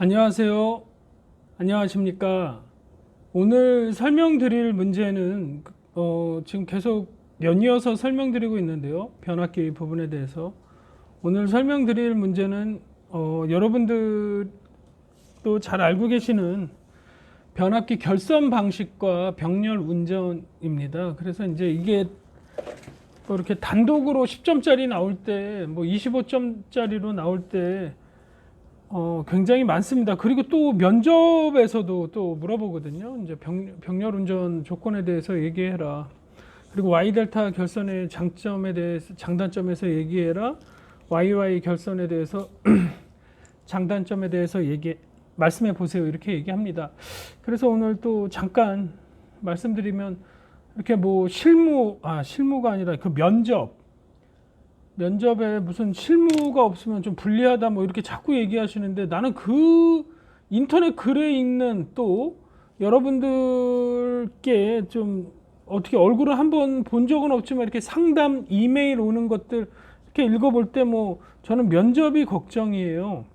안녕하세요. 안녕하십니까. 오늘 설명드릴 문제는 지금 계속 연이어서 설명드리고 있는데요. 변압기 부분에 대해서 오늘 설명드릴 문제는 여러분들도 잘 알고 계시는 변압기 결선 방식과 병렬 운전입니다. 그래서 이제 이게 이렇게 단독으로 10점짜리 나올 때, 뭐 25점짜리로 나올 때 굉장히 많습니다. 그리고 또 면접에서도 또 물어보거든요. 이제 병렬 운전 조건에 대해서 얘기해라. 그리고 Y 델타 결선의 장점에 대해서, 장단점에서 얘기해라. YY 결선에 대해서 장단점에 대해서 말씀해 보세요. 이렇게 얘기합니다. 그래서 오늘 또 잠깐 말씀드리면 이렇게 뭐 실무가 아니라 그 면접에 무슨 실무가 없으면 좀 불리하다 뭐 이렇게 자꾸 얘기하시는데, 나는 그 인터넷 글에 있는 또 여러분들께 좀 어떻게 얼굴을 한번 본 적은 없지만 이렇게 상담 이메일 오는 것들 이렇게 읽어볼 때 뭐 저는 면접이 걱정이에요.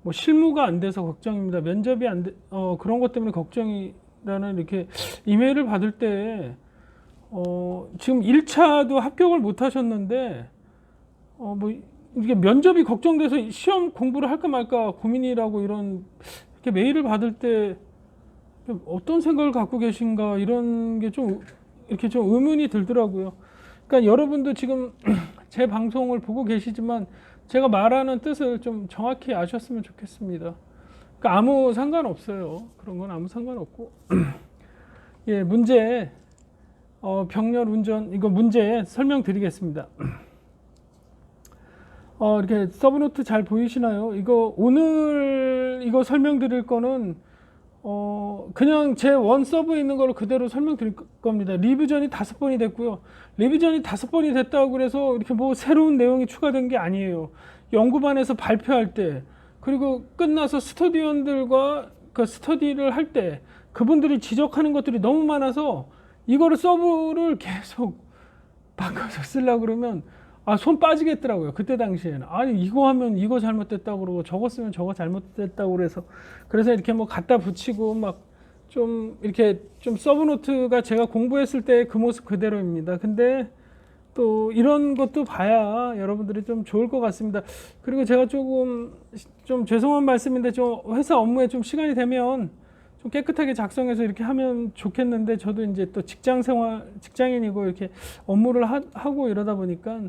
뭐 실무가 안 돼서 걱정입니다. 면접이 안 돼, 그런 것 때문에 걱정이라는 이렇게 이메일을 받을 때 지금 1차도 합격을 못 하셨는데 뭐 이게 면접이 걱정돼서 시험 공부를 할까 말까 고민이라고 이런 이렇게 메일을 받을 때 어떤 생각을 갖고 계신가, 이런 게 좀 이렇게 좀 의문이 들더라고요. 그러니까 여러분도 지금 제 방송을 보고 계시지만 제가 말하는 뜻을 좀 정확히 아셨으면 좋겠습니다. 그러니까 아무 상관없어요. 그런 건 아무 상관없고. 예, 문제 병렬 운전 이거 문제 설명드리겠습니다. 이렇게 서브노트 잘 보이시나요? 오늘 이거 설명드릴 거는 그냥 제 원 서브에 있는 걸 그대로 설명드릴 겁니다. 리뷰전이 5번이 됐고요. 리뷰전이 5번이 됐다고 그래서 이렇게 뭐 새로운 내용이 추가된 게 아니에요. 연구반에서 발표할 때, 그리고 끝나서 스터디원들과 그 스터디를 할 때 그분들이 지적하는 것들이 너무 많아서 이거를 서브를 계속 바꿔서 쓰려고 그러면 손 빠지겠더라고요. 그때 당시에는. 아니, 이거 하면 이거 잘못됐다고 그러고 저거 쓰면 저거 잘못됐다고 그래서 이렇게 뭐 갖다 붙이고 막 좀 이렇게 좀 서브노트가 제가 공부했을 때 그 모습 그대로입니다. 근데 또 이런 것도 봐야 여러분들이 좀 좋을 것 같습니다. 그리고 제가 조금 좀 죄송한 말씀인데 좀 회사 업무에 좀 시간이 되면 좀 깨끗하게 작성해서 이렇게 하면 좋겠는데, 저도 이제 또 직장인이고 이렇게 업무를 하고 이러다 보니까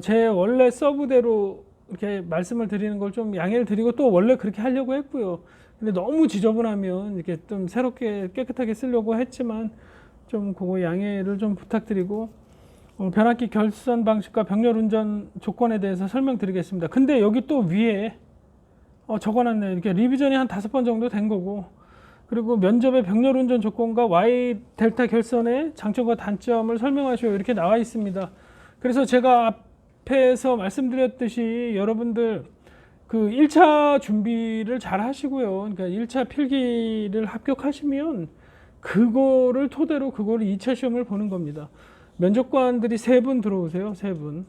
제 원래 서브대로 이렇게 말씀을 드리는 걸 좀 양해를 드리고, 또 원래 그렇게 하려고 했고요. 근데 너무 지저분하면 이렇게 좀 새롭게 깨끗하게 쓰려고 했지만 좀 그거 양해를 좀 부탁드리고, 변압기 결선 방식과 병렬 운전 조건에 대해서 설명드리겠습니다. 근데 여기 또 위에 적어놨네요. 이렇게 리비전이 한 5번 정도 된 거고, 그리고 면접의 병렬 운전 조건과 Y 델타 결선의 장점과 단점을 설명하시오, 이렇게 나와 있습니다. 그래서 제가 앞에서 말씀드렸듯이 여러분들 그 1차 준비를 잘 하시고요. 그러니까 1차 필기를 합격하시면 그거를 토대로 그거를 2차 시험을 보는 겁니다. 면접관들이 3분 들어오세요. 3분.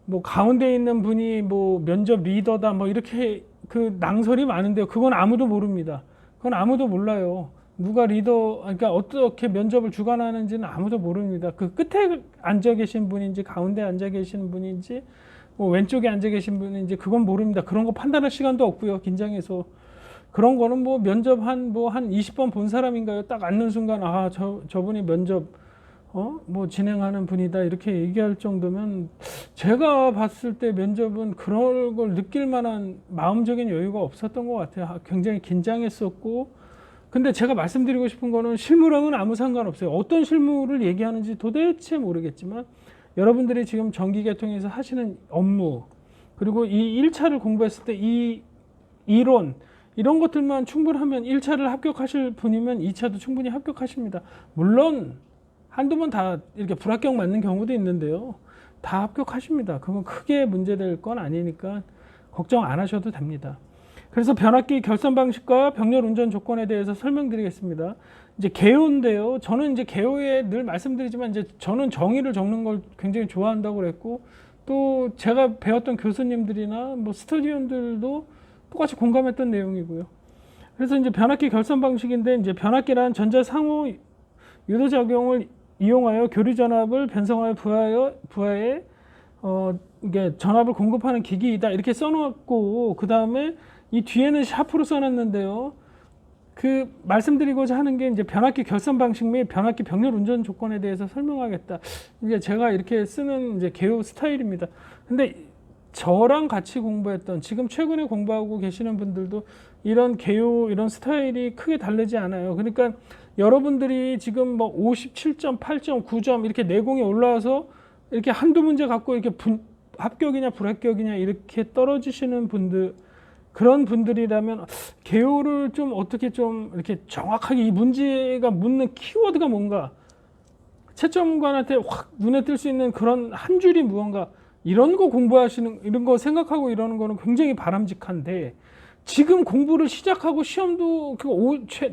뭐 가운데 있는 분이 뭐 면접 리더다 뭐 이렇게 그 낭설이 많은데요. 그건 아무도 모릅니다. 그건 아무도 몰라요. 누가 리더, 그러니까 어떻게 면접을 주관하는지는 아무도 모릅니다. 그 끝에 앉아 계신 분인지 가운데 앉아 계신 분인지 뭐 왼쪽에 앉아 계신 분인지 그건 모릅니다. 그런 거 판단할 시간도 없고요. 긴장해서. 그런 거는 뭐 면접 한 20번 본 사람인가요? 딱 앉는 순간 저분이 면접 뭐 진행하는 분이다 이렇게 얘기할 정도면, 제가 봤을 때 면접은 그런 걸 느낄 만한 마음적인 여유가 없었던 것 같아요. 굉장히 긴장했었고. 근데 제가 말씀드리고 싶은 거는 실무랑은 아무 상관없어요. 어떤 실무를 얘기하는지 도대체 모르겠지만 여러분들이 지금 전기계통에서 하시는 업무, 그리고 이 1차를 공부했을 때 이 이론, 이런 것들만 충분하면 1차를 합격하실 분이면 2차도 충분히 합격하십니다. 물론 한두 번 다 이렇게 불합격 맞는 경우도 있는데요. 다 합격하십니다. 그건 크게 문제될 건 아니니까 걱정 안 하셔도 됩니다. 그래서 변압기 결선 방식과 병렬 운전 조건에 대해서 설명드리겠습니다. 이제 개요인데요. 저는 이제 개요에 늘 말씀드리지만 이제 저는 정의를 적는 걸 굉장히 좋아한다고 그랬고, 또 제가 배웠던 교수님들이나 뭐 스터디언들도 똑같이 공감했던 내용이고요. 그래서 이제 변압기 결선 방식인데 이제 변압기란 전자 상호 유도작용을 이용하여 교류 전압을 변성하여 부하에 이게 전압을 공급하는 기기이다 이렇게 써놓았고 그 다음에 이 뒤에는 샤프로 써놨는데요. 그 말씀드리고자 하는 게 이제 변압기 결선 방식 및 변압기 병렬 운전 조건에 대해서 설명하겠다. 이제 제가 이렇게 쓰는 이제 개요 스타일입니다. 근데 저랑 같이 공부했던 지금 최근에 공부하고 계시는 분들도 이런 개요 이런 스타일이 크게 다르지 않아요. 그러니까 여러분들이 지금 뭐 57점, 8점, 9점 이렇게 내공이 올라와서 이렇게 한두 문제 갖고 이렇게 합격이냐 불합격이냐 이렇게 떨어지시는 분들 그런 분들이라면 개요를 좀 어떻게 좀 이렇게 정확하게 이 문제가 묻는 키워드가 뭔가 채점관한테 확 눈에 띌 수 있는 그런 한 줄이 무언가 이런 거 공부하시는 이런 거 생각하고 이러는 거는 굉장히 바람직한데 지금 공부를 시작하고 시험도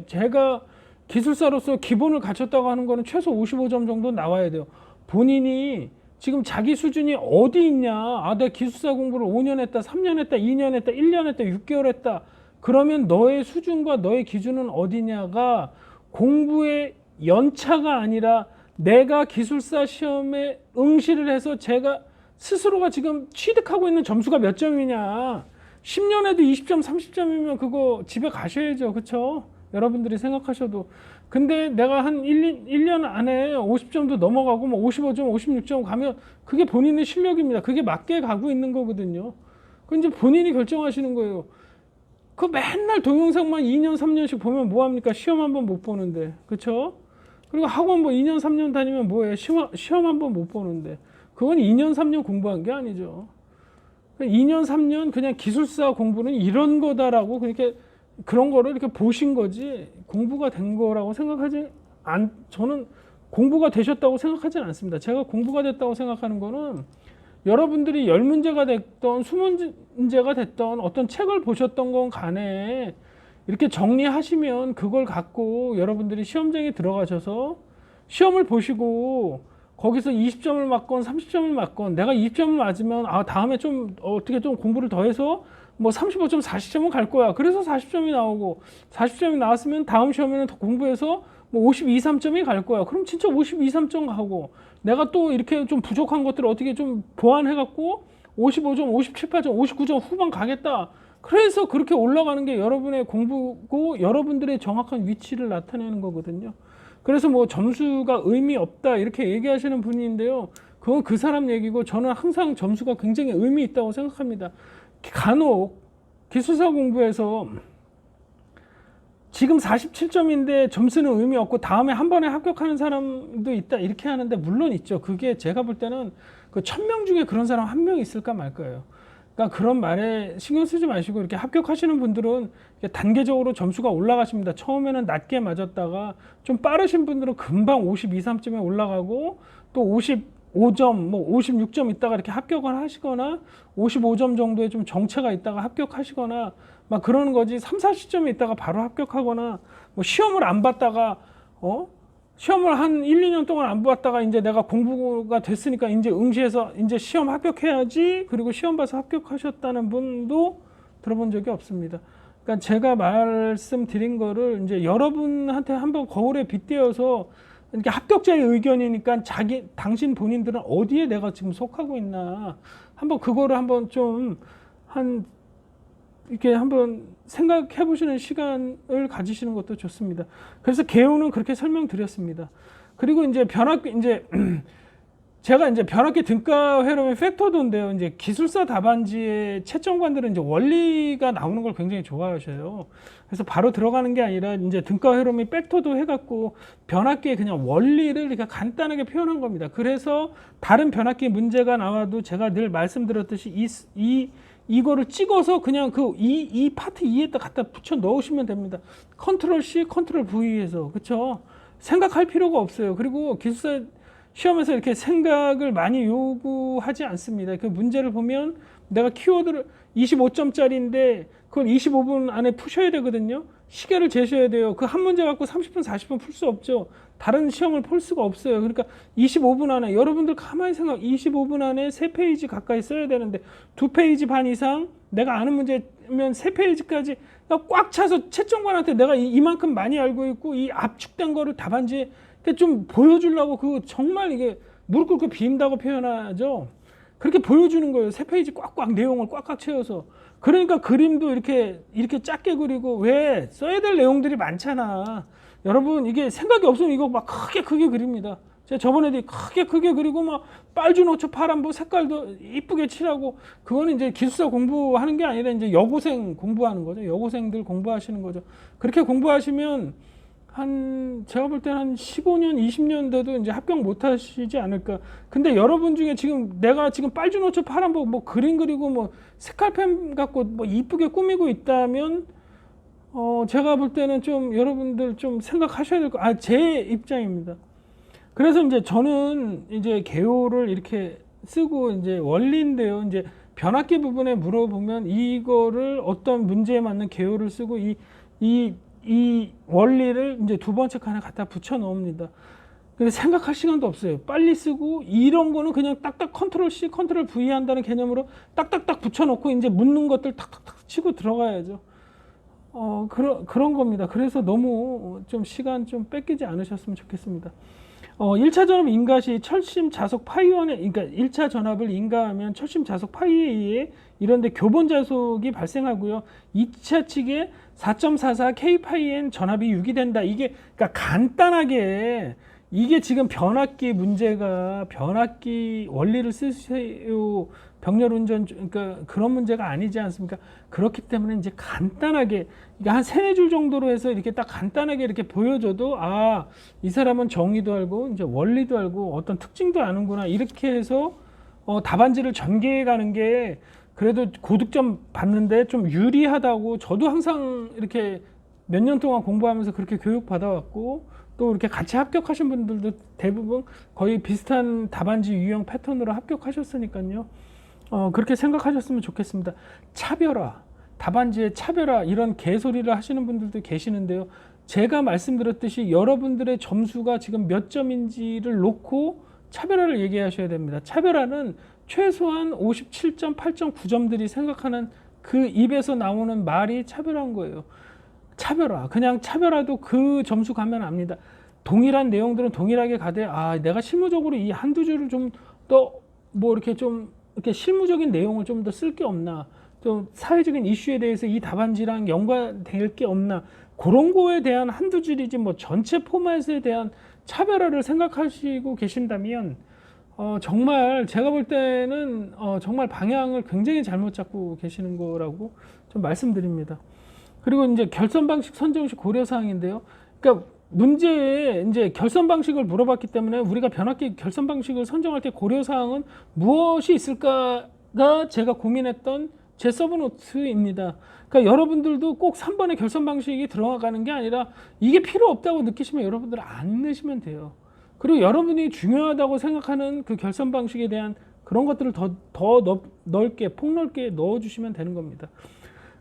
제가 기술사로서 기본을 갖췄다고 하는 거는 최소 55점 정도 나와야 돼요. 본인이 지금 자기 수준이 어디 있냐. 아, 내가 기술사 공부를 5년 했다, 3년 했다, 2년 했다, 1년 했다, 6개월 했다. 그러면 너의 수준과 너의 기준은 어디냐가 공부의 연차가 아니라 내가 기술사 시험에 응시를 해서 제가 스스로가 지금 취득하고 있는 점수가 몇 점이냐. 10년에도 20점, 30점이면 그거 집에 가셔야죠. 그렇죠? 여러분들이 생각하셔도. 근데 내가 한 1년 안에 50점도 넘어가고 뭐 55점, 56점 가면 그게 본인의 실력입니다. 그게 맞게 가고 있는 거거든요. 그 이제 본인이 결정하시는 거예요. 그 맨날 동영상만 2년, 3년씩 보면 뭐합니까? 시험 한 번 못 보는데. 그렇죠? 그리고 학원 뭐 2년, 3년 다니면 뭐해? 시험 한 번 못 보는데. 그건 2년, 3년 공부한 게 아니죠. 2년, 3년 그냥 기술사 공부는 이런 거다라고 그렇게 그런 거를 이렇게 보신 거지 공부가 된 거라고 저는 공부가 되셨다고 생각하지는 않습니다. 제가 공부가 됐다고 생각하는 거는 여러분들이 10문제가 됐던 20문제가 됐던 어떤 책을 보셨던 건 간에 이렇게 정리하시면 그걸 갖고 여러분들이 시험장에 들어가셔서 시험을 보시고 거기서 20점을 맞건 30점을 맞건 내가 20점을 맞으면 아 다음에 좀 어떻게 좀 공부를 더 해서 뭐 35점, 40점은 갈 거야. 그래서 40점이 나오고 40점이 나왔으면 다음 시험에는 더 공부해서 뭐 52, 3점이 갈 거야. 그럼 진짜 52, 3점 가고 내가 또 이렇게 좀 부족한 것들을 어떻게 좀 보완해 갖고 55점, 57, 8점, 59점 후반 가겠다. 그래서 그렇게 올라가는 게 여러분의 공부고 여러분들의 정확한 위치를 나타내는 거거든요. 그래서 뭐 점수가 의미 없다 이렇게 얘기하시는 분인데요. 그건 그 사람 얘기고 저는 항상 점수가 굉장히 의미 있다고 생각합니다. 간혹 기술사 공부에서 지금 47점인데 점수는 의미 없고 다음에 한 번에 합격하는 사람도 있다 이렇게 하는데 물론 있죠. 그게 제가 볼 때는 그 1000명 중에 그런 사람 한 명 있을까 말까요. 그러니까 그런 말에 신경 쓰지 마시고 이렇게 합격하시는 분들은 단계적으로 점수가 올라가십니다. 처음에는 낮게 맞았다가 좀 빠르신 분들은 금방 52, 3점에 올라가고 또 55점, 뭐 56점 있다가 이렇게 합격을 하시거나 55점 정도의 좀 정체가 있다가 합격하시거나 막 그러는 거지 3, 40점에 있다가 바로 합격하거나 뭐 시험을 안 봤다가 시험을 한 1, 2년 동안 안 봤다가 이제 내가 공부가 됐으니까 이제 응시해서 이제 시험 합격해야지 그리고 시험 봐서 합격하셨다는 분도 들어본 적이 없습니다. 그러니까 제가 말씀드린 거를 이제 여러분한테 한번 거울에 빗대어서 이렇게 합격자의 의견이니까 당신 본인들은 어디에 내가 지금 속하고 있나 한번 그거를 한번 좀 이렇게 한번 생각해 보시는 시간을 가지시는 것도 좋습니다. 그래서 개요는 그렇게 설명드렸습니다. 그리고 이제 제가 이제 변압기 등가 회로의 팩터도인데요. 이제 기술사 답안지의 채점관들은 이제 원리가 나오는 걸 굉장히 좋아하셔요. 그래서 바로 들어가는 게 아니라 이제 등가 회로 및 팩터도 해갖고 변압기의 그냥 원리를 이렇게 간단하게 표현한 겁니다. 그래서 다른 변압기 문제가 나와도 제가 늘 말씀드렸듯이 이거를 찍어서 그냥 이 파트 2에다 갖다 붙여 넣으시면 됩니다. 컨트롤 C, 컨트롤 V에서 그렇죠? 생각할 필요가 없어요. 그리고 기술사 시험에서 이렇게 생각을 많이 요구하지 않습니다. 그 문제를 보면 내가 키워드를 25점짜리인데 그걸 25분 안에 푸셔야 되거든요. 시계를 재셔야 돼요. 그 한 문제 갖고 30분, 40분 풀 수 없죠. 다른 시험을 풀 수가 없어요. 그러니까 25분 안에, 여러분들 가만히 생각, 25분 안에 3페이지 가까이 써야 되는데 2페이지 반 이상 내가 아는 문제면 3페이지까지 꽉 차서 채점관한테 내가 이만큼 많이 알고 있고 이 압축된 거를 답안지에 좀 보여주려고, 그 정말 이게 무릎 꿇고 비인다고 표현하죠. 그렇게 보여주는 거예요. 3페이지 꽉꽉 내용을 꽉꽉 채워서. 그러니까 그림도 이렇게 작게 그리고, 왜 써야 될 내용들이 많잖아. 여러분 이게 생각이 없으면 이거 막 크게 그립니다. 제가 저번에도 크게 그리고 막 빨주노초 파란보 색깔도 이쁘게 칠하고, 그거는 이제 기숙사 공부하는 게 아니라 이제 여고생 공부하는 거죠. 여고생들 공부하시는 거죠. 그렇게 공부하시면 제가 볼 때는 한 15년, 20년 돼도 이제 합격 못 하시지 않을까. 근데 여러분 중에 지금 내가 지금 빨주노초 파란보 뭐 그림 그리고 뭐 색깔펜 갖고 뭐 이쁘게 꾸미고 있다면, 제가 볼 때는 좀 여러분들 좀 생각하셔야 될 거, 제 입장입니다. 그래서 이제 저는 이제 개요를 이렇게 쓰고, 이제 원리인데요. 이제 변압기 부분에 물어보면 이거를 어떤 문제에 맞는 개요를 쓰고 이 원리를 이제 두 번째 칸에 갖다 붙여 넣습니다. 근데 생각할 시간도 없어요. 빨리 쓰고, 이런 거는 그냥 딱딱 컨트롤 C, 컨트롤 V 한다는 개념으로 딱딱딱 붙여놓고 이제 묻는 것들 탁탁탁 치고 들어가야죠. 그런 겁니다. 그래서 너무 좀 시간 좀 뺏기지 않으셨으면 좋겠습니다. 1차 전압 인가시 철심 자속 파이원에, 그러니까 1차 전압을 인가하면 철심 자속 파이에 의해 이런데 교본 자속이 발생하고요. 2차 측에 4.44 K 파이엔 전압이 유기된다. 이게 그러니까 간단하게, 이게 지금 변압기 문제가, 변압기 원리를 쓰세요, 병렬 운전, 그러니까 그런 문제가 아니지 않습니까? 그렇기 때문에 이제 간단하게, 그러니까 한 3-4줄 정도로 해서 이렇게 딱 간단하게 이렇게 보여줘도, 이 사람은 정의도 알고 이제 원리도 알고 어떤 특징도 아는구나, 이렇게 해서 답안지를 전개해 가는 게 그래도 고득점 받는데 좀 유리하다고, 저도 항상 이렇게 몇 년 동안 공부하면서 그렇게 교육 받아왔고, 또 이렇게 같이 합격하신 분들도 대부분 거의 비슷한 답안지 유형 패턴으로 합격하셨으니까요. 그렇게 생각하셨으면 좋겠습니다. 차별화, 답안지의 차별화, 이런 개소리를 하시는 분들도 계시는데요. 제가 말씀드렸듯이 여러분들의 점수가 지금 몇 점인지를 놓고 차별화를 얘기하셔야 됩니다. 차별화는 최소한 57.8.9점들이 생각하는 그 입에서 나오는 말이 차별화인 거예요. 차별화, 그냥 차별화도 그 점수 가면 압니다. 동일한 내용들은 동일하게 가되, 내가 실무적으로 이 한두 줄을 좀 더 뭐 이렇게 좀 이렇게 실무적인 내용을 좀 더 쓸 게 없나, 좀 사회적인 이슈에 대해서 이 답안지랑 연관될 게 없나, 그런 거에 대한 한두 줄이지 뭐 전체 포맷에 대한 차별화를 생각하시고 계신다면, 정말 제가 볼 때는 정말 방향을 굉장히 잘못 잡고 계시는 거라고 좀 말씀드립니다. 그리고 이제 결선 방식, 선정 시 고려 사항인데요. 그러니까 문제에 이제 결선 방식을 물어봤기 때문에 우리가 변압기 결선 방식을 선정할 때 고려 사항은 무엇이 있을까가 제가 고민했던 제 서브노트입니다. 그러니까 여러분들도 꼭 3번의 결선 방식이 들어가는 게 아니라, 이게 필요 없다고 느끼시면 여러분들 안 내시면 돼요. 그리고 여러분이 중요하다고 생각하는 그 결선 방식에 대한 그런 것들을 더 넓게, 폭넓게 넣어주시면 되는 겁니다.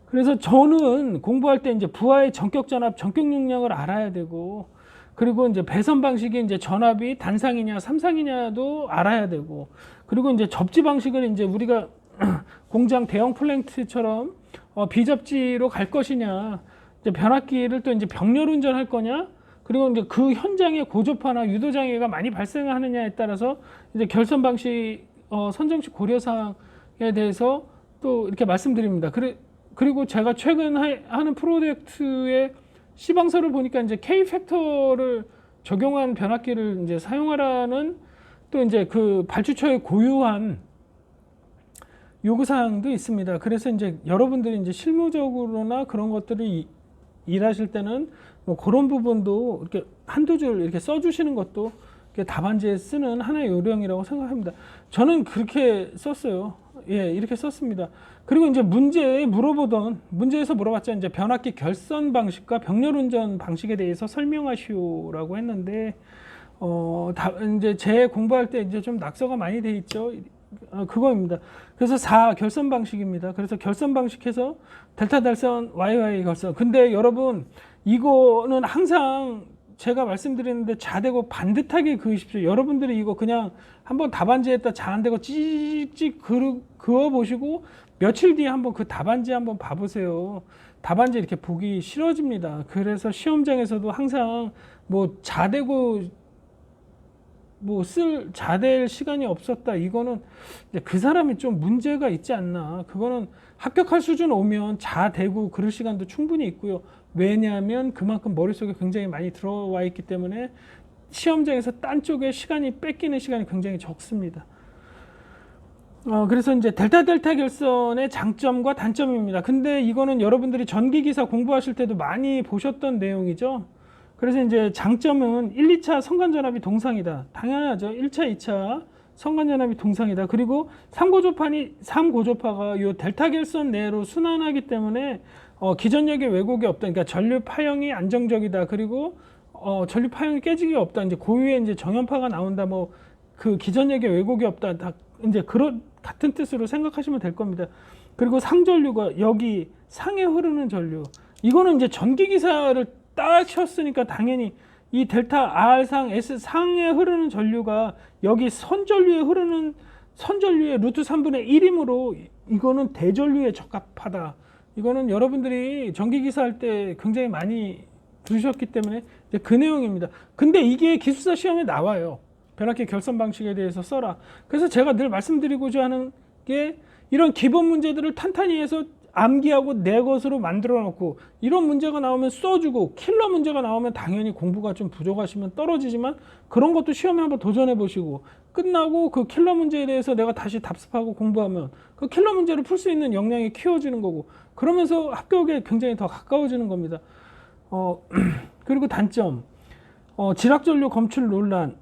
그래서 저는 공부할 때 이제 부하의 전격 전압, 전격 용량을 알아야 되고, 그리고 이제 배선 방식이 이제 전압이 단상이냐 삼상이냐도 알아야 되고, 그리고 이제 접지 방식을 이제 우리가 공장 대형 플랜트처럼 비접지로 갈 것이냐, 이제 변압기를 또 이제 병렬 운전할 거냐, 그리고 이제 그 현장에 고조파나 유도 장애가 많이 발생하느냐에 따라서 이제 결선 방식 선정식 고려 사항에 대해서 또 이렇게 말씀드립니다. 그리고 제가 최근 하는 프로젝트의 시방서를 보니까 이제 K 팩터를 적용한 변압기를 이제 사용하라는 또 이제 그 발주처에 고유한 요구사항도 있습니다. 그래서 이제 여러분들이 이제 실무적으로나 그런 것들을 일하실 때는 뭐 그런 부분도 이렇게 한두 줄 이렇게 써주시는 것도 답안지에 쓰는 하나의 요령이라고 생각합니다. 저는 그렇게 썼어요. 예, 이렇게 썼습니다. 그리고 이제 문제에서 물어봤죠. 이제 변압기 결선 방식과 병렬 운전 방식에 대해서 설명하시오라고 했는데, 이제 제 공부할 때 이제 좀 낙서가 많이 돼 있죠. 그거입니다. 그래서 4 결선 방식입니다. 그래서 결선 방식해서 델타 결선, YY 결선. 근데 여러분 이거는 항상 제가 말씀드리는데 자대고 반듯하게 그으십시오. 여러분들이 이거 그냥 한번 답안지에다 잘 안 되고 찍찍 그어 보시고 며칠 뒤에 한번 그 답안지 한번 봐보세요. 답안지 이렇게 보기 싫어집니다. 그래서 시험장에서도 항상 뭐 자대고 뭐 자댈 시간이 없었다. 이거는 이제 그 사람이 좀 문제가 있지 않나. 그거는 합격할 수준 오면 자대고 그럴 시간도 충분히 있고요. 왜냐하면 그만큼 머릿속에 굉장히 많이 들어와 있기 때문에 시험장에서 딴 쪽에 시간이 뺏기는 시간이 굉장히 적습니다. 그래서 이제 델타 결선의 장점과 단점입니다. 근데 이거는 여러분들이 전기기사 공부하실 때도 많이 보셨던 내용이죠. 그래서 이제 장점은 1, 2차 성간전압이 동상이다. 당연하죠. 1차, 2차 성간전압이 동상이다. 그리고 3고조파가 이 델타 결선 내로 순환하기 때문에 기전력의 왜곡이 없다. 그러니까 전류 파형이 안정적이다. 그리고 전류 파형이 깨지기 없다. 이제 고유의 이제 정연파가 나온다. 뭐 그 기전력의 왜곡이 없다. 다 이제 그런 같은 뜻으로 생각하시면 될 겁니다. 그리고 상전류가 여기 상에 흐르는 전류. 이거는 이제 전기기사를 따셨으니까 당연히 이 델타 R상 S상에 흐르는 전류가 여기 선전류에 흐르는 선전류의 루트 3분의 1이므로 이거는 대전류에 적합하다. 이거는 여러분들이 전기기사 할 때 굉장히 많이 들으셨기 때문에 이제 그 내용입니다. 근데 이게 기술사 시험에 나와요. 변압기 결선 방식에 대해서 써라. 그래서 제가 늘 말씀드리고자 하는 게 이런 기본 문제들을 탄탄히 해서 암기하고 내 것으로 만들어 놓고 이런 문제가 나오면 써주고 킬러 문제가 나오면 당연히 공부가 좀 부족하시면 떨어지지만 그런 것도 시험에 한번 도전해 보시고 끝나고 그 킬러 문제에 대해서 내가 다시 답습하고 공부하면 그 킬러 문제를 풀 수 있는 역량이 키워지는 거고 그러면서 합격에 굉장히 더 가까워지는 겁니다. 그리고 단점 지락전류 검출 논란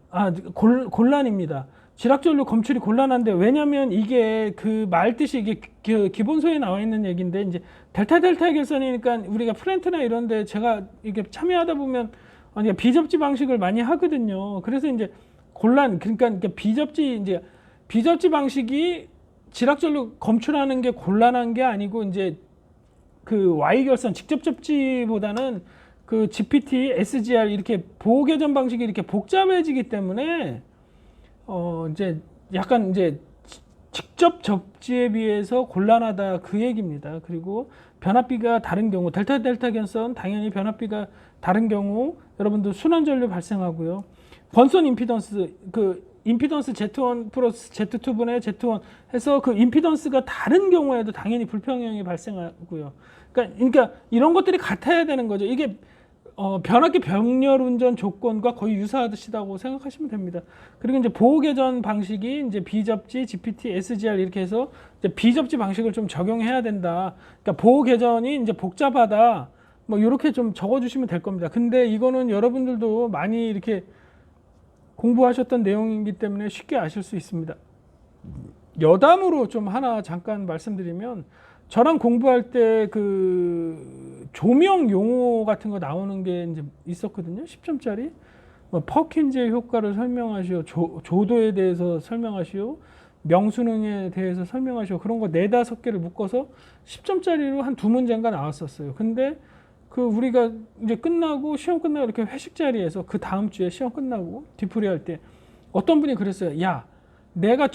곤란입니다. 지락전류 검출이 곤란한데 왜냐면 이게 그 말뜻이 이게 기본서에 나와 있는 얘기인데 이제 델타 결선이니까 우리가 플랜트나 이런데 제가 이게 참여하다 보면 비접지 방식을 많이 하거든요. 그래서 이제 그러니까 비접지 방식이 지락전류 검출하는 게 곤란한 게 아니고 이제 그 Y 결선 직접 접지보다는 그 GPT, SGR 이렇게 보호개전 방식이 이렇게 복잡해지기 때문에 이제 약간 이제 직접 접지에 비해서 곤란하다 그 얘기입니다. 그리고 변압비가 다른 경우 델타 결선 당연히 변압비가 다른 경우 여러분들 순환 전류 발생하고요. 번선 임피던스 그 임피던스 Z1 플러스 Z2분의 Z1 해서 그 임피던스가 다른 경우에도 당연히 불평형이 발생하고요. 그러니까 이런 것들이 같아야 되는 거죠. 이게 변압기 병렬 운전 조건과 거의 유사하다고 생각하시면 됩니다. 그리고 이제 보호개전 방식이 이제 비접지, GPT, SGR 이렇게 해서 이제 비접지 방식을 좀 적용해야 된다. 그러니까 보호개전이 이제 복잡하다. 뭐 이렇게 좀 적어주시면 될 겁니다. 근데 이거는 여러분들도 많이 이렇게 공부하셨던 내용이기 때문에 쉽게 아실 수 있습니다. 여담으로 좀 하나 잠깐 말씀드리면 저랑 공부할 때 그 조명 용어 같은 거 나오는 게 이제 있었거든요. 10점짜리. 뭐 퍼킨즈의 효과를 설명하시오. 조도에 대해서 설명하시오. 명수능에 대해서 설명하시오. 그런 거 4-5개를 묶어서 10점짜리로 한 2문제인가 나왔었어요. 근데 그 우리가 이제 끝나고 시험 끝나고 이렇게 회식 자리에서 그 다음 주에 시험 끝나고 뒤풀이 할 때 어떤 분이 그랬어요. 야, 내가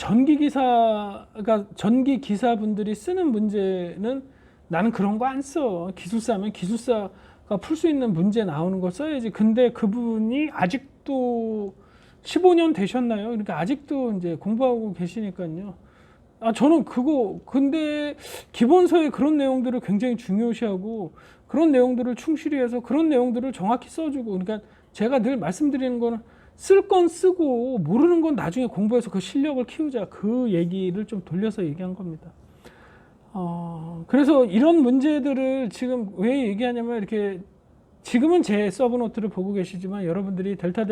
전기기사분들이 쓰는 문제는 나는 그런 거 안 써. 기술사면 기술사가 풀 수 있는 문제 나오는 거 써야지. 근데 그분이 아직도 15년 되셨나요? 그러니까 아직도 이제 공부하고 계시니까요. 저는 근데 기본서에 그런 내용들을 굉장히 중요시하고 그런 내용들을 충실히 해서 그런 내용들을 정확히 써주고 그러니까 제가 늘 말씀드리는 거는 쓸 건 쓰고 모르는 건 나중에 공부해서 그 실력을 키우자 그 얘기를 좀 돌려서 얘기한 겁니다. 그래서 이런 문제들을 지금 왜 얘기하냐면 이렇게 지금은 제 서브노트를 보고 계시지만 여러분들이 델타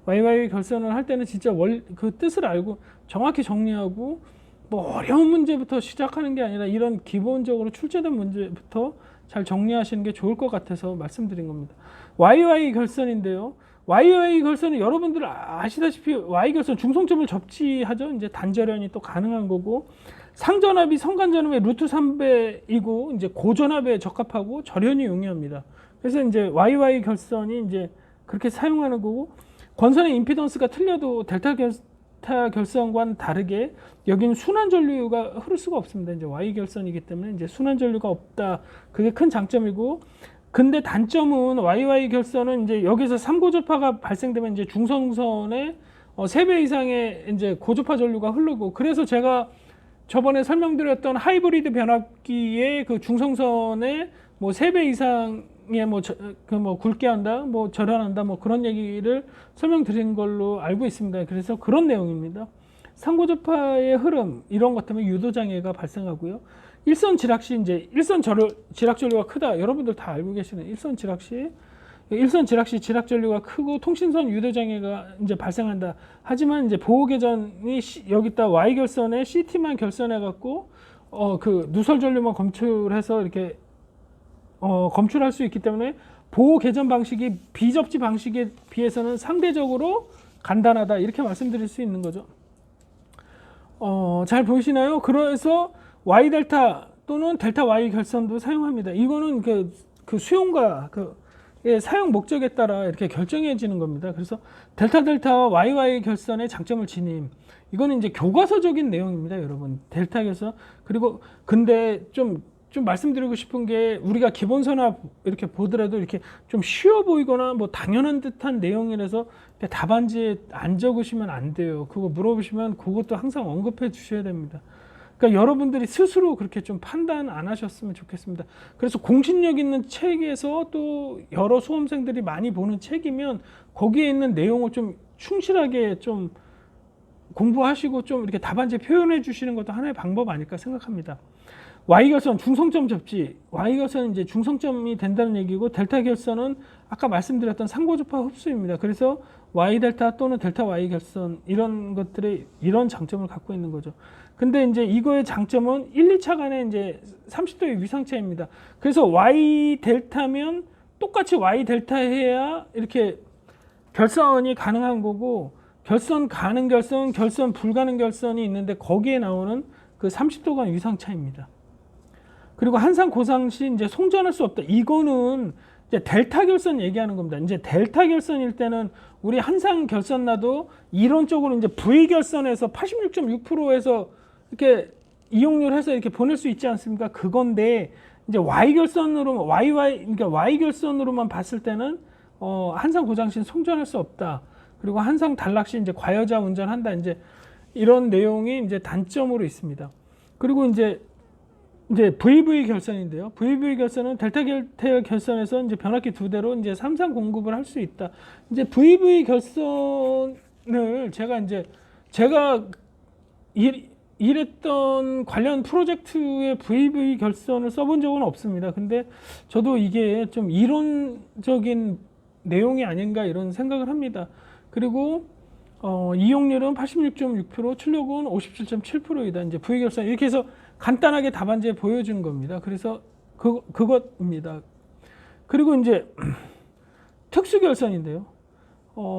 YY 결선을 할 때는 진짜 그 뜻을 알고 정확히 정리하고 뭐 어려운 문제부터 시작하는 게 아니라 이런 기본적으로 출제된 문제부터 잘 정리하시는 게 좋을 것 같아서 말씀드린 겁니다. YY 결선인데요. YY 결선은 여러분들 아시다시피 Y 결선 중성점을 접지하죠. 이제 단절연이 또 가능한 거고, 상전압이 성간전압의 루트 3배이고 이제 고전압에 적합하고 절연이 용이합니다. 그래서 이제 YY 결선이 이제 그렇게 사용하는 거고, 권선의 임피던스가 틀려도 델타 결선과는 다르게 여기는 순환 전류가 흐를 수가 없습니다. 이제 Y 결선이기 때문에 이제 순환 전류가 없다. 그게 큰 장점이고, 근데 단점은 YY 결선은 이제 여기서 3고접파가 발생되면 이제 중성선에 3배 이상의 이제 고접파 전류가 흐르고, 그래서 제가 저번에 설명드렸던 하이브리드 변압기의 그 중성선에 뭐 3배 이상의 뭐 굵게 한다, 뭐 절연한다, 뭐 그런 얘기를 설명드린 걸로 알고 있습니다. 그래서 그런 내용입니다. 상고접파의 흐름 이런 것 때문에 유도장애가 발생하고요. 일선 지락 시 이제 지락 전류가 크다. 여러분들 다 알고 계시는 일선 지락 시 지락 전류가 크고 통신선 유도 장애가 이제 발생한다. 하지만 이제 보호 계전이 여기다 Y 결선에 CT만 결선해 갖고 그 누설 전류만 검출해서 이렇게 검출할 수 있기 때문에 보호 계전 방식이 비접지 방식에 비해서는 상대적으로 간단하다. 이렇게 말씀드릴 수 있는 거죠. 잘 보이시나요? 그래서 Y 델타 또는 델타 Y 결선도 사용합니다. 이거는 그 수용과 사용 목적에 따라 이렇게 결정해지는 겁니다. 그래서 델타와 YY 결선의 장점을 지님. 이거는 이제 교과서적인 내용입니다, 여러분. 델타 결선. 그리고 근데 좀 말씀드리고 싶은 게, 우리가 기본선압 이렇게 보더라도 이렇게 좀 쉬워 보이거나 뭐 당연한 듯한 내용이라서 답안지에 안 적으시면 안 돼요. 그거 물어보시면 그것도 항상 언급해 주셔야 됩니다. 그러니까 여러분들이 스스로 그렇게 좀 판단 안 하셨으면 좋겠습니다. 그래서 공신력 있는 책에서 또 여러 수험생들이 많이 보는 책이면 거기에 있는 내용을 좀 충실하게 좀 공부하시고 좀 이렇게 답안지에 표현해 주시는 것도 하나의 방법 아닐까 생각합니다. Y 결선 중성점 접지. Y 결선은 이제 중성점이 된다는 얘기고, 델타 결선은 아까 말씀드렸던 상고접파 흡수입니다. 그래서 Y 델타 또는 델타 Y 결선 이런 것들의 이런 장점을 갖고 있는 거죠. 근데 이제 이거의 장점은 1, 2차 간에 이제 30도의 위상차입니다. 그래서 Y 델타면 똑같이 Y 델타 해야 이렇게 결선이 가능한 거고, 결선 가능 결선, 결선 불가능 결선이 있는데 거기에 나오는 그 30도간 위상차입니다. 그리고 한상 고상 시 이제 송전할 수 없다. 이거는 이제 델타 결선 얘기하는 겁니다. 이제 델타 결선일 때는 우리 한상 결선 나도 이론적으로 이제 V 결선에서 86.6%에서 이렇게 이용률 해서 이렇게 보낼 수 있지 않습니까? 그건데 이제 Y 결선으로 그러니까 Y 결선으로만 봤을 때는 한상 고장 시 송전할 수 없다. 그리고 한상 단락 시 이제 과여자 운전한다. 이제 이런 내용이 이제 단점으로 있습니다. 그리고 이제 VV 결선인데요. VV 결선은 델타 결선에서 이제 변압기 2대로 이제 3상 공급을 할 수 있다. 이제 VV 결선을 제가 일했던 관련 프로젝트의 VV 결선을 써본 적은 없습니다. 근데 저도 이게 좀 이론적인 내용이 아닌가 이런 생각을 합니다. 그리고 이용률은 86.6%, 출력은 57.7%이다. 이제 V 결선 이렇게 해서 간단하게 답안지에 보여준 겁니다. 그래서 그것입니다. 그리고 이제 특수 결선인데요.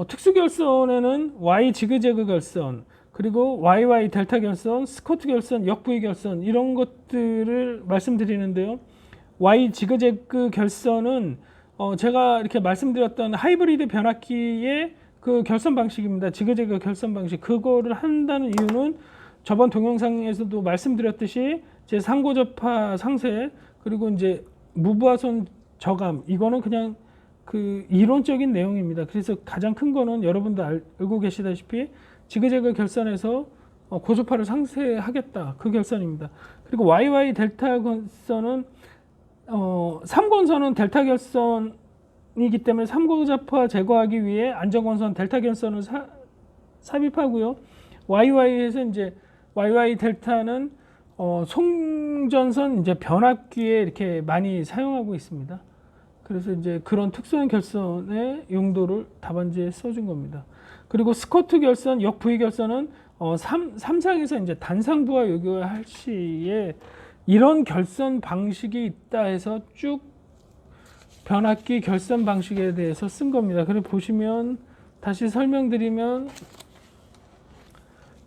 특수 결선에는 Y 지그재그 결선, 그리고 YY 델타 결선, 스코트 결선, 역 V 결선 이런 것들을 말씀드리는데요. Y 지그재그 결선은 제가 이렇게 말씀드렸던 하이브리드 변압기의 그 결선 방식입니다. 지그재그 결선 방식. 그거를 한다는 이유는 저번 동영상에서도 말씀드렸듯이 제 상고접파 상세, 그리고 이제 무부하선 저감, 이거는 그냥 그 이론적인 내용입니다. 그래서 가장 큰 거는 여러분도 알고 계시다시피 지그재그 결선에서 고접파를 상쇄하겠다. 그 결선입니다. 그리고 YY 델타 결선은 3권선은 델타 결선이기 때문에 3고접파 제거하기 위해 안전권선 델타 결선을 삽입하고요. YY에서 이제 YY 델타는 송전선 이제 변압기에 이렇게 많이 사용하고 있습니다. 그래서 이제 그런 특수한 결선의 용도를 답안지에 써준 겁니다. 그리고 스코트 결선, 역 V 결선은 3상에서 이제 단상부하 요구할 시에 이런 결선 방식이 있다 해서 쭉 변압기 결선 방식에 대해서 쓴 겁니다. 그리고 보시면 다시 설명드리면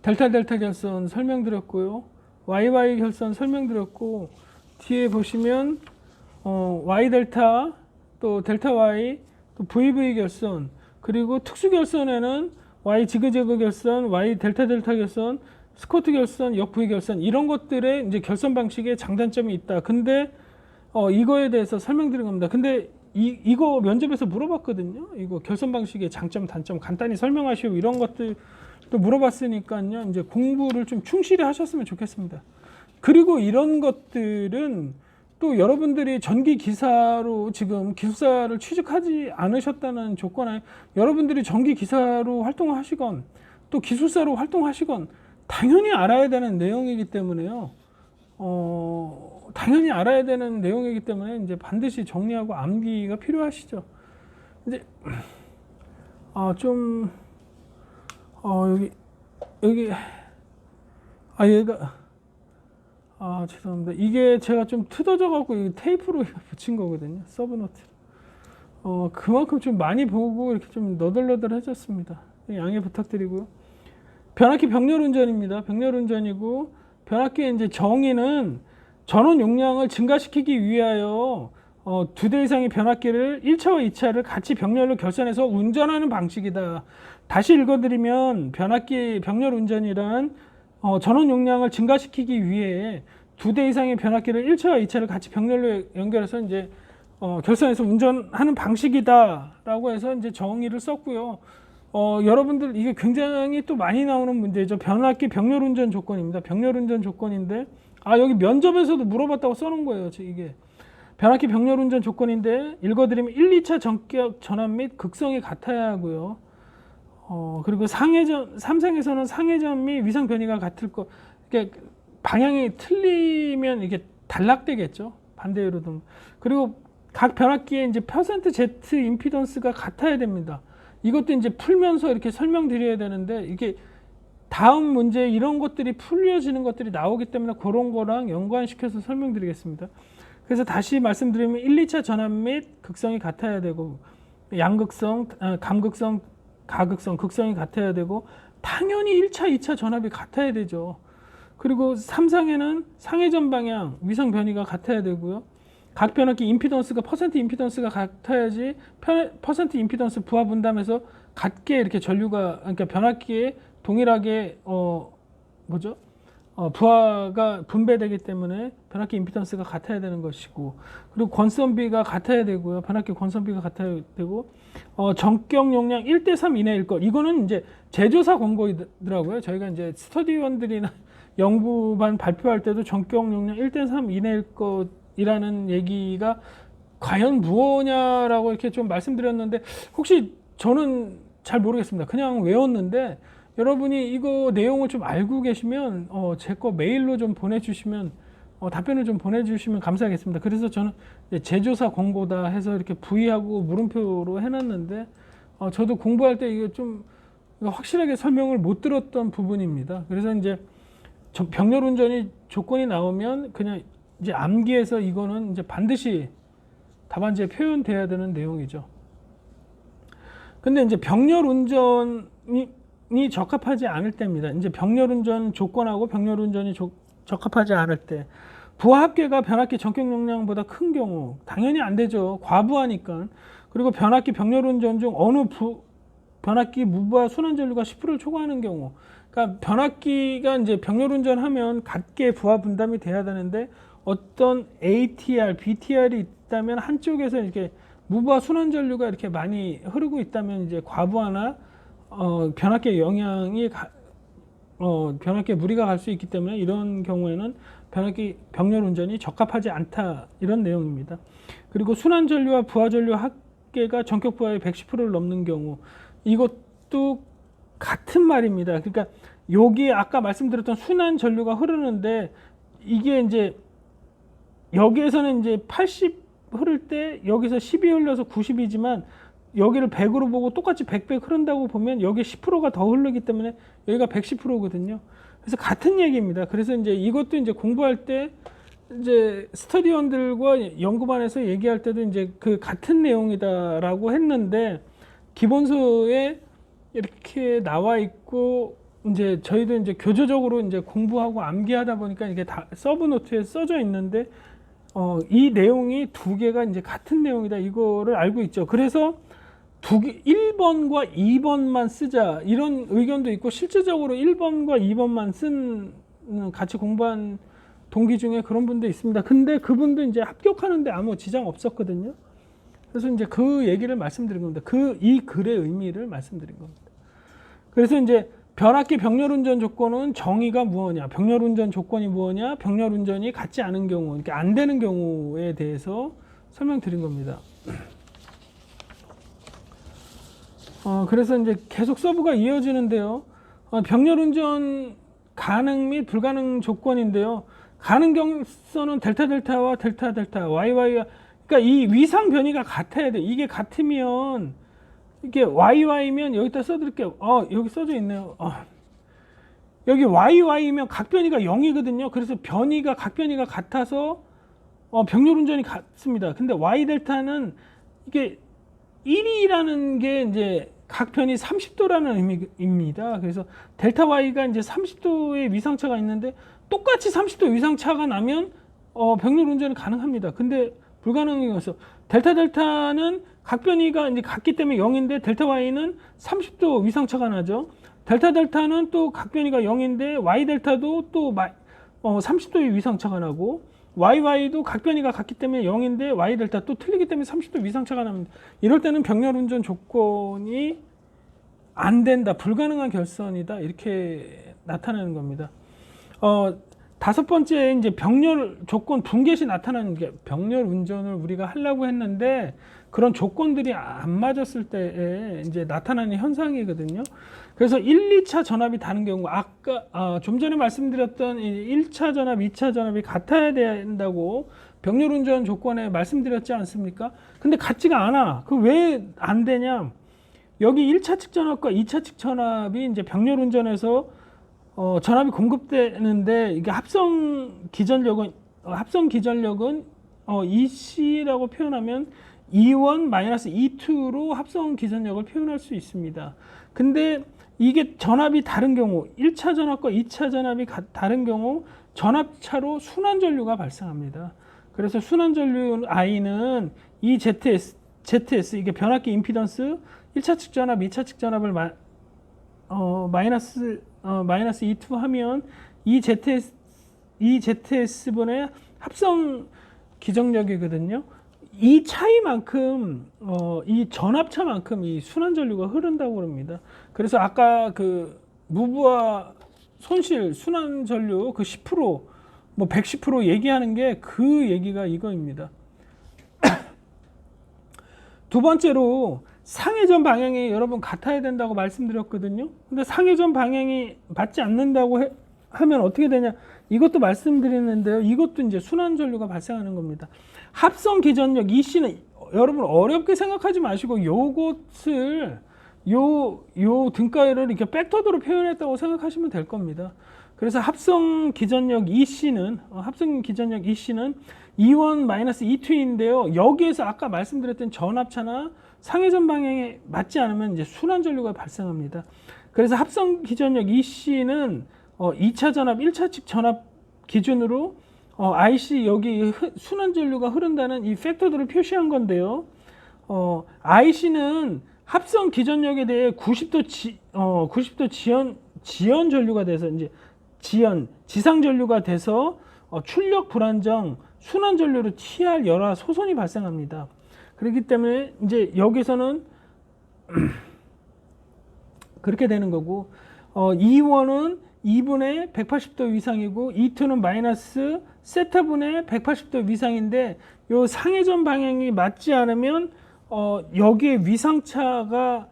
델타 결선 설명드렸고요. YY 결선 설명드렸고, 뒤에 보시면 Y 델타, 또 델타 Y, 또 VV 결선, 그리고 특수 결선에는 Y 지그재그 결선, Y 델타 결선, 스쿼트 결선, 역 V 결선, 이런 것들의 이제 결선 방식에 장단점이 있다. 근데 이거에 대해서 설명드린 겁니다. 근데 이거 면접에서 물어봤거든요. 이거 결선 방식의 장점, 단점 간단히 설명하시오. 이런 것들 또 물어봤으니까요. 이제 공부를 좀 충실히 하셨으면 좋겠습니다. 그리고 이런 것들은 또 여러분들이 전기 기사로 지금 기숙사를 취직하지 않으셨다는 조건에 여러분들이 전기 기사로 활동하시건 또 기숙사로 활동하시건 당연히 알아야 되는 내용이기 때문에요. 당연히 알아야 되는 내용이기 때문에 이제 반드시 정리하고 암기가 필요하시죠. 이제 얘가 죄송합니다. 이게 제가 좀 뜯어져 갖고 테이프로 붙인 거거든요. 서브노트. 그만큼 좀 많이 보고 이렇게 좀 너덜너덜해졌습니다. 양해 부탁드리고요. 변압기 병렬 운전입니다. 병렬 운전이고, 변압기의 이제 정의는 전원 용량을 증가시키기 위하여 2대 이상의 변압기를 1차와 2차를 같이 병렬로 결선해서 운전하는 방식이다. 다시 읽어드리면 변압기 병렬 운전이란 전원 용량을 증가시키기 위해 2대 이상의 변압기를 1차와 2차를 같이 병렬로 연결해서 이제 결선해서 운전하는 방식이다라고 해서 이제 정의를 썼고요. 여러분들 이게 굉장히 또 많이 나오는 문제죠. 변압기 병렬 운전 조건입니다. 병렬 운전 조건인데 여기 면접에서도 물어봤다고 써놓은 거예요. 이게 변압기 병렬 운전 조건인데 읽어드리면 1, 2차 전격 전압 및 극성이 같아야 하고요. 그리고 삼성에서는 상회전 및 위상 변이가 같을 거. 그러니까 방향이 틀리면 이게 단락되겠죠. 반대로도. 그리고 각 변압기의 이제 %Z 임피던스가 같아야 됩니다. 이것도 이제 풀면서 이렇게 설명드려야 되는데 이게 다음 문제 이런 것들이 풀려지는 것들이 나오기 때문에 그런 거랑 연관시켜서 설명드리겠습니다. 그래서 다시 말씀드리면 1, 2차 전압 및 극성이 같아야 되고, 양극성, 감극성, 가극성, 극성이 같아야 되고, 당연히 1차, 2차 전압이 같아야 되죠. 그리고 삼상에는 상회전 방향, 위상 변이가 같아야 되고요. 각 변압기 임피던스가 % 임피던스가 같아야지 % 임피던스 부하 분담해서 같게 이렇게 전류가, 그러니까 변압기에 동일하게 부하가 분배되기 때문에 변압기 임피던스가 같아야 되는 것이고, 그리고 권선비가 같아야 되고요. 변압기 권선비가 같아야 되고, 전격 용량 1대3 이내일 것. 이거는 이제 제조사 권고이더라고요. 저희가 이제 스터디원들이나 연구반 발표할 때도 전격 용량 1대3 이내일 것이라는 얘기가 과연 무엇냐라고 이렇게 좀 말씀드렸는데, 혹시 저는 잘 모르겠습니다. 그냥 외웠는데, 여러분이 이거 내용을 좀 알고 계시면 제 거 메일로 좀 보내주시면 답변을 좀 보내주시면 감사하겠습니다. 그래서 저는 제조사 권고다 해서 이렇게 V하고 물음표로 해놨는데 저도 공부할 때 이게 좀 확실하게 설명을 못 들었던 부분입니다. 그래서 이제 병렬 운전이 조건이 나오면 그냥 이제 암기해서 이거는 이제 반드시 답안지에 표현돼야 되는 내용이죠. 근데 이제 병렬 운전이 적합하지 않을 때입니다. 이제 병렬 운전 조건하고 병렬 운전이 적합하지 않을 때, 부하 합계가 변압기 전격 용량보다 큰 경우 당연히 안 되죠. 과부하니까. 그리고 변압기 병렬 운전 중 어느 변압기 무부하 순환 전류가 10%를 초과하는 경우, 그러니까 변압기가 이제 병렬 운전하면 같게 부하 분담이 돼야 되는데 어떤 ATR, BTR이 있다면 한쪽에서 이렇게 무부하 순환 전류가 이렇게 많이 흐르고 있다면 이제 과부하나 변압기의 영향이 변압기에 무리가 갈 수 있기 때문에 이런 경우에는 변압기 병렬 운전이 적합하지 않다, 이런 내용입니다. 그리고 순환 전류와 부하 전류 합계가 전격 부하의 110%를 넘는 경우, 이것도 같은 말입니다. 그러니까 여기 아까 말씀드렸던 순환 전류가 흐르는데 이게 이제 여기에서는 이제 80 흐를 때 여기서 10이 흘러서 90이지만 여기를 100으로 보고 똑같이 100 흐른다고 보면 여기 10%가 더 흐르기 때문에 여기가 110%거든요. 그래서 같은 얘기입니다. 그래서 이제 이것도 이제 공부할 때 이제 스터디원들과 연구반에서 얘기할 때도 이제 그 같은 내용이다라고 했는데 기본서에 이렇게 나와 있고 이제 저희도 이제 교조적으로 이제 공부하고 암기하다 보니까 이게 다 서브노트에 써져 있는데 이 내용이 두 개가 이제 같은 내용이다 이거를 알고 있죠. 그래서 1번과 2번만 쓰자 이런 의견도 있고 실제적으로 1번과 2번만 쓴 같이 공부한 동기 중에 그런 분도 있습니다. 근데 그분도 이제 합격하는데 아무 지장 없었거든요. 그래서 이제 그 얘기를 말씀드린 겁니다. 이 글의 의미를 말씀드린 겁니다. 그래서 이제 변압기 병렬운전 조건은 정의가 무엇이냐, 병렬운전 조건이 무엇이냐, 병렬운전이 같지 않은 경우, 이렇게 안 되는 경우에 대해서 설명드린 겁니다. 그래서 이제 계속 서브가 이어지는데요. 병렬운전 가능 및 불가능 조건인데요. 가능 경선은 델타 델타와 델타 델타, YY와 그러니까 이 위상 변이가 같아야 돼. 이게 같으면 이게 YY면 여기다 써드릴게요. 여기 써져 있네요. 여기 YY면 각 변이가 0이거든요. 그래서 각 변이가 같아서 병렬운전이 같습니다. 근데 Y 델타는 이게 1이라는 게 이제 각 변이 30도라는 의미입니다. 그래서 델타 Y가 이제 30도의 위상차가 있는데 똑같이 30도 위상차가 나면 병렬운전이 가능합니다. 근데 불가능이어서 델타 델타는 각 변이가 이제 같기 때문에 0인데 델타 Y는 30도 위상차가 나죠. 델타 델타는 또 각 변이가 0인데 Y 델타도 또 30도의 위상차가 나고 YY도 각 변이가 같기 때문에 0인데 Y 델타 또 틀리기 때문에 30도 위상차가 납니다. 이럴 때는 병렬운전 조건이 안 된다, 불가능한 결선이다 이렇게 나타나는 겁니다. 다섯 번째 이제 병렬 조건 붕괴시 나타나는 게 병렬 운전을 우리가 하려고 했는데 그런 조건들이 안 맞았을 때에 이제 나타나는 현상이거든요. 그래서 1, 2차 전압이 다른 경우 아까 좀 전에 말씀드렸던 1차 전압, 2차 전압이 같아야 된다고 병렬 운전 조건에 말씀드렸지 않습니까? 근데 같지가 않아. 그 왜 안 되냐? 여기 1차 측 전압과 2차 측 전압이 이제 병렬 운전에서 전압이 공급되는데 이게 합성 기전력은 EC라고 표현하면 E1-E2로 합성 기전력을 표현할 수 있습니다. 근데 이게 전압이 다른 경우 1차 전압과 2차 전압이 다른 경우 전압차로 순환전류가 발생합니다. 그래서 순환전류 I는 이 ZS 이게 변압기 임피던스 1차 측 전압, 2차 측 전압을 마이너스 E2 하면 이 ZS분의 합성 기정력이거든요. 이 차이만큼 이 전압차만큼 이 순환전류가 흐른다고 합니다. 그래서 아까 그 무브와 손실 순환전류 그 10% 뭐 110% 얘기하는 게 그 얘기가 이거입니다. 두 번째로 상회전 방향이 여러분 같아야 된다고 말씀드렸거든요. 근데 상회전 방향이 맞지 않는다고 하면 어떻게 되냐? 이것도 말씀드리는데요. 이것도 이제 순환전류가 발생하는 겁니다. 합성 기전력 EC는 여러분 어렵게 생각하지 마시고 요것을 요 등가를 이렇게 팩터드로 표현했다고 생각하시면 될 겁니다. 그래서 합성 기전력 EC는 E1-E2인데요. 여기에서 아까 말씀드렸던 전압차나 상회전 방향에 맞지 않으면 이제 순환전류가 발생합니다. 그래서 합성 기전력 EC는 2차 전압, 1차 측 전압 기준으로 IC 여기 순환전류가 흐른다는 이 팩터들을 표시한 건데요. IC는 합성 기전력에 대해 90도 지연 전류가 돼서 이제 지상 전류가 돼서 출력 불안정 순환 전류로 TR 열화 소선이 발생합니다. 그렇기 때문에 이제 여기서는 그렇게 되는 거고 E1은 2분의 180도 위상이고 E2는 마이너스 세타분의 180도 위상인데 요 상회전 방향이 맞지 않으면 여기에 위상차가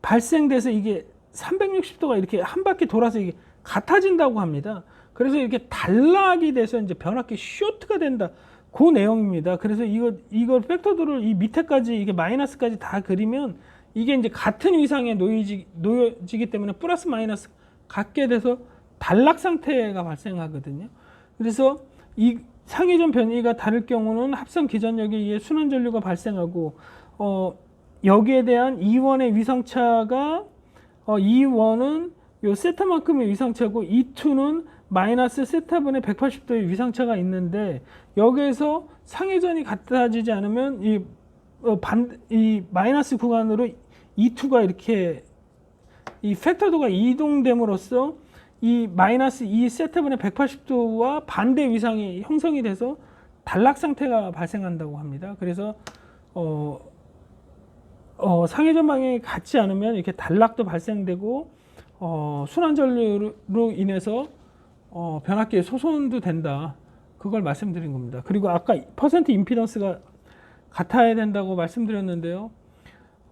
발생돼서 이게 360도가 이렇게 한 바퀴 돌아서 이게 같아진다고 합니다. 그래서 이렇게 단락이 돼서 이제 변압기 쇼트가 된다. 그 내용입니다. 그래서 이걸 팩터들을 이 밑에까지 이게 마이너스까지 다 그리면 이게 이제 같은 위상에 놓여지기 때문에 플러스 마이너스 같게 돼서 단락 상태가 발생하거든요. 그래서 이 상회전 변이가 다를 경우는 합성 기전력에 의해 순환 전류가 발생하고 여기에 대한 E1의 위상차가 E1은 요 세타만큼의 위상차고 E2는 마이너스 세타분의 180도의 위상차가 있는데 여기에서 상회전이 같아지지 않으면 이 마이너스 구간으로 E2가 이렇게 이 팩터도가 이동됨으로써 이 마이너스 2 세타분의 180도와 반대 위상이 형성이 돼서 단락 상태가 발생한다고 합니다. 그래서 상회전 방향이 같지 않으면 이렇게 단락도 발생되고 순환 전류로 인해서 변압기의 소손도 된다. 그걸 말씀드린 겁니다. 그리고 아까 퍼센트 임피던스가 같아야 된다고 말씀드렸는데요.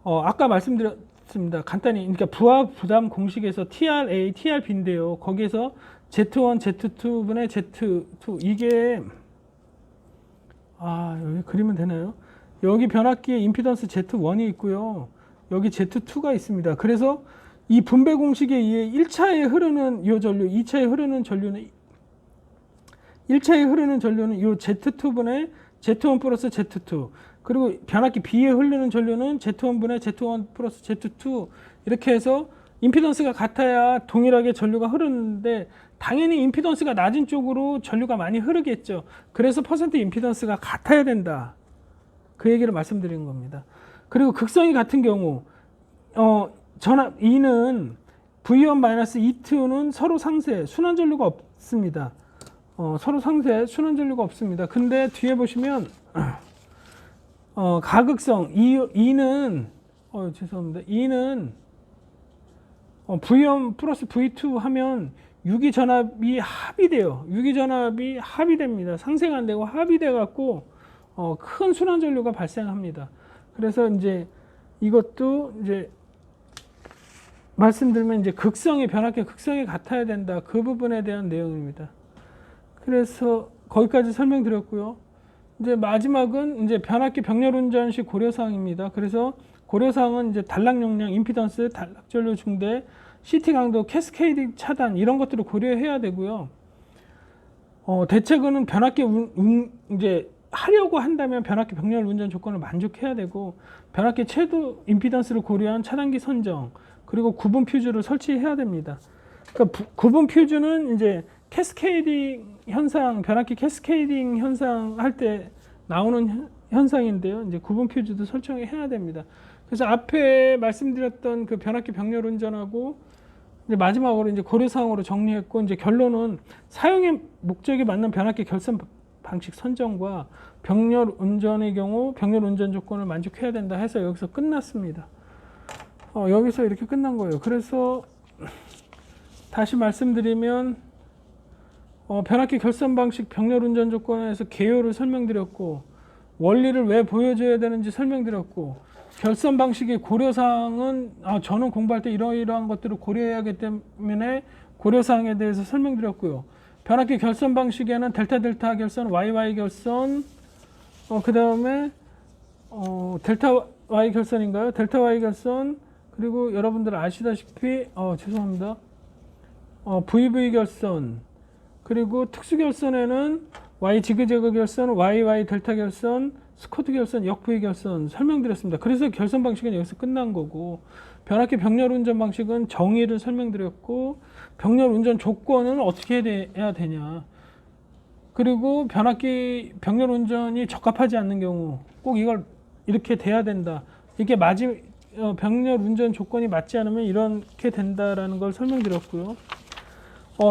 아까 말씀드렸습니다. 간단히 그러니까 부하 부담 공식에서 TRA, TRB인데요. 거기에서 Z1, Z2분의 Z2 이게 여기 그리면 되나요? 여기 변압기에 임피던스 Z1이 있고요. 여기 Z2가 있습니다. 그래서 이 분배 공식에 의해 1차에 흐르는 이 전류, 2차에 흐르는 전류는 1차에 흐르는 전류는 이 Z2분의 Z1 플러스 Z2 그리고 변압기 B에 흐르는 전류는 Z1분의 Z1 플러스 Z2 이렇게 해서 임피던스가 같아야 동일하게 전류가 흐르는데 당연히 임피던스가 낮은 쪽으로 전류가 많이 흐르겠죠. 그래서 퍼센트 임피던스가 같아야 된다. 그 얘기를 말씀드리는 겁니다. 그리고 극성이 같은 경우 전압 E는 V1-E2는 서로 상세, 순환 전류가 없습니다. 서로 상세, 순환 전류가 없습니다. 근데 뒤에 보시면 가극성 E는 죄송합니다. E는 V1 플러스 V2 하면 유기전압이 합의돼요. 유기전압이 합의됩니다. 상쇄가 안 되고 합의돼 갖고 큰 순환 전류가 발생합니다. 그래서 이제 이것도 이제 말씀드리면 이제 변압기 극성이 같아야 된다. 그 부분에 대한 내용입니다. 그래서 거기까지 설명드렸고요. 이제 마지막은 이제 변압기 병렬 운전 시 고려사항입니다. 그래서 고려사항은 이제 단락 용량, 임피던스, 단락 전류 중대, CT 강도, 캐스케이딩 차단 이런 것들을 고려해야 되고요. 대책은 변압기 이제 하려고 한다면 변압기 병렬 운전 조건을 만족해야 되고 변압기 최도 임피던스를 고려한 차단기 선정 그리고 구분 퓨즈를 설치해야 됩니다. 그러니까 구분 퓨즈는 이제 캐스케이딩 현상, 변압기 캐스케이딩 현상 할 때 나오는 현상인데요. 이제 구분 퓨즈도 설정해야 됩니다. 그래서 앞에 말씀드렸던 그 변압기 병렬 운전하고 이제 마지막으로 이제 고려사항으로 정리했고 이제 결론은 사용의 목적에 맞는 변압기 결선 방식 선정과 병렬 운전의 경우 병렬 운전 조건을 만족해야 된다 해서 여기서 끝났습니다. 여기서 이렇게 끝난 거예요. 그래서 다시 말씀드리면 변압기 결선 방식 병렬 운전 조건에서 개요를 설명드렸고 원리를 왜 보여줘야 되는지 설명드렸고 결선 방식의 고려사항은 저는 공부할 때 이러이러한 것들을 고려해야 하기 때문에 고려사항에 대해서 설명드렸고요. 변압기 결선 방식에는 델타 결선, YY 결선, 그 다음에 델타 Y 결선인가요? 델타 Y 결선, 그리고 여러분들 아시다시피 죄송합니다. VV 결선, 그리고 특수 결선에는 Y 지그재그 결선, YY 델타 결선, 스쿼트 결선, 역V 결선 설명드렸습니다. 그래서 결선 방식은 여기서 끝난 거고 변압기 병렬 운전 방식은 정의를 설명드렸고 병렬 운전 조건은 어떻게 해야 되냐 그리고 변압기 병렬 운전이 적합하지 않는 경우 꼭 이걸 이렇게 돼야 된다. 이게 병렬 운전 조건이 맞지 않으면 이렇게 된다라는 걸 설명드렸고요.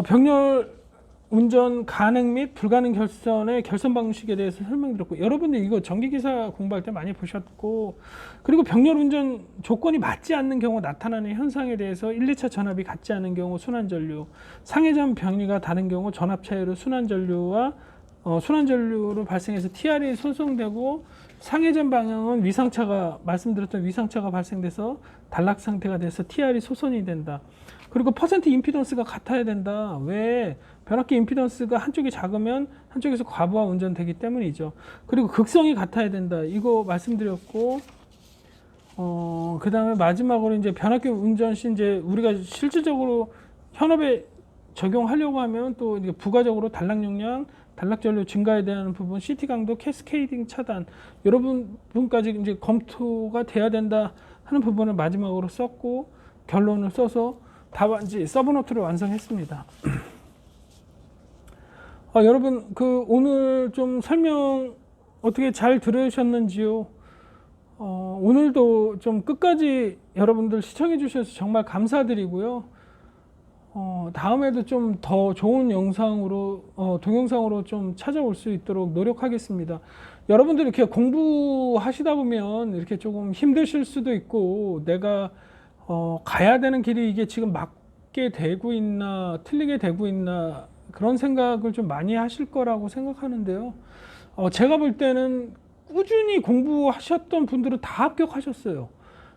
병렬 운전 가능 및 불가능 결선의 결선 방식에 대해서 설명드렸고 여러분들 이거 전기기사 공부할 때 많이 보셨고 그리고 병렬 운전 조건이 맞지 않는 경우 나타나는 현상에 대해서 1, 2차 전압이 같지 않은 경우 순환전류, 상회전 변이가 다른 경우 전압 차이로 순환전류와 순환전류로 발생해서 TR이 손성되고 상회전 방향은 말씀드렸던 위상차가 발생돼서 단락 상태가 돼서 TR이 소선이 된다. 그리고 퍼센트 임피던스가 같아야 된다. 왜? 변압기 임피던스가 한쪽이 작으면 한쪽에서 과부하 운전되기 때문이죠. 그리고 극성이 같아야 된다. 이거 말씀드렸고, 그 다음에 마지막으로 이제 변압기 운전 시 이제 우리가 실질적으로 현업에 적용하려고 하면 또 이제 부가적으로 단락 용량, 단락전류 증가에 대한 부분, CT 강도, 캐스케이딩 차단 여러 부분까지 이제 검토가 돼야 된다 하는 부분을 마지막으로 썼고 결론을 써서 답안지 서브노트를 완성했습니다. 여러분 오늘 좀 설명 어떻게 잘 들으셨는지요? 오늘도 좀 끝까지 여러분들 시청해 주셔서 정말 감사드리고요. 다음에도 좀 더 좋은 영상으로 동영상으로 좀 찾아올 수 있도록 노력하겠습니다. 여러분들 이렇게 공부하시다 보면 이렇게 조금 힘드실 수도 있고 내가 가야 되는 길이 이게 지금 맞게 되고 있나 틀리게 되고 있나 그런 생각을 좀 많이 하실 거라고 생각하는데요. 제가 볼 때는 꾸준히 공부하셨던 분들은 다 합격하셨어요.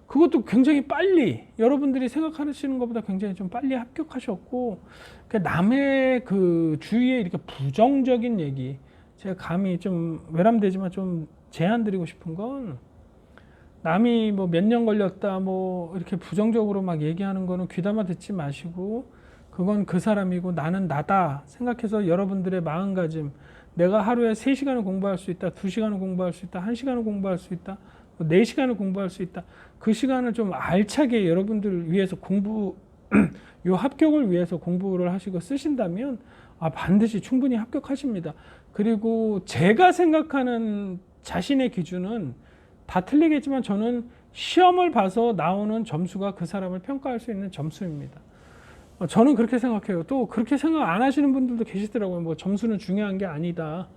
그것도 굉장히 빨리 여러분들이 생각하시는 것보다 굉장히 좀 빨리 합격하셨고 남의 그 주위에 이렇게 부정적인 얘기 제가 감히 좀 외람되지만 좀 제안 드리고 싶은 건 남이 뭐 몇 년 걸렸다 뭐 이렇게 부정적으로 막 얘기하는 거는 귀담아 듣지 마시고 그건 그 사람이고 나는 나다 생각해서 여러분들의 마음가짐 내가 하루에 3시간을 공부할 수 있다 2시간을 공부할 수 있다 1시간을 공부할 수 있다 4시간을 공부할 수 있다 그 시간을 좀 알차게 여러분들을 위해서 요 합격을 위해서 공부를 하시고 쓰신다면 반드시 충분히 합격하십니다. 그리고 제가 생각하는 자신의 기준은 다 틀리겠지만 저는 시험을 봐서 나오는 점수가 그 사람을 평가할 수 있는 점수입니다. 저는 그렇게 생각해요. 또 그렇게 생각 안 하시는 분들도 계시더라고요. 뭐 점수는 중요한 게 아니다.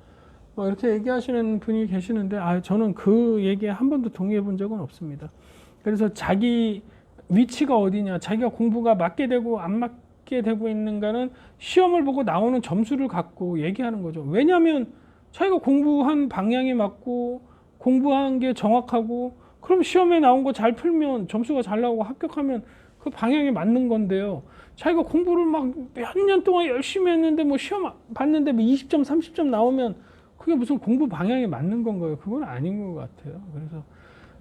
이렇게 얘기하시는 분이 계시는데 저는 그 얘기에 한 번도 동의해 본 적은 없습니다. 그래서 자기 위치가 어디냐, 자기가 공부가 맞게 되고 안 맞게 되고 있는가는 시험을 보고 나오는 점수를 갖고 얘기하는 거죠. 왜냐하면 자기가 공부한 방향이 맞고 공부한 게 정확하고 그럼 시험에 나온 거 잘 풀면 점수가 잘 나오고 합격하면 그 방향이 맞는 건데요. 자기가 공부를 막 몇 년 동안 열심히 했는데 뭐 시험 봤는데 뭐 20점, 30점 나오면 그게 무슨 공부 방향이 맞는 건가요? 그건 아닌 것 같아요. 그래서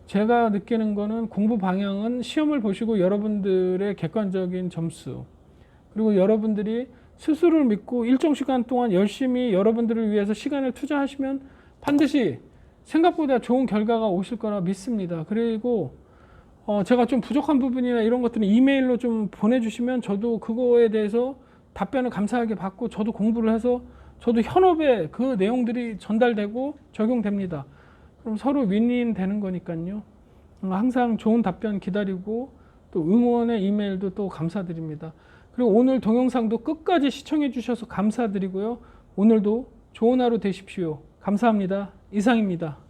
제가 느끼는 거는 공부 방향은 시험을 보시고 여러분들의 객관적인 점수 그리고 여러분들이 스스로를 믿고 일정 시간 동안 열심히 여러분들을 위해서 시간을 투자하시면 반드시 생각보다 좋은 결과가 오실 거라 믿습니다. 그리고 제가 좀 부족한 부분이나 이런 것들은 이메일로 좀 보내주시면 저도 그거에 대해서 답변을 감사하게 받고 저도 공부를 해서 저도 현업에 그 내용들이 전달되고 적용됩니다. 그럼 서로 윈윈 되는 거니까요. 항상 좋은 답변 기다리고 또 응원의 이메일도 또 감사드립니다. 그리고 오늘 동영상도 끝까지 시청해 주셔서 감사드리고요. 오늘도 좋은 하루 되십시오. 감사합니다. 이상입니다.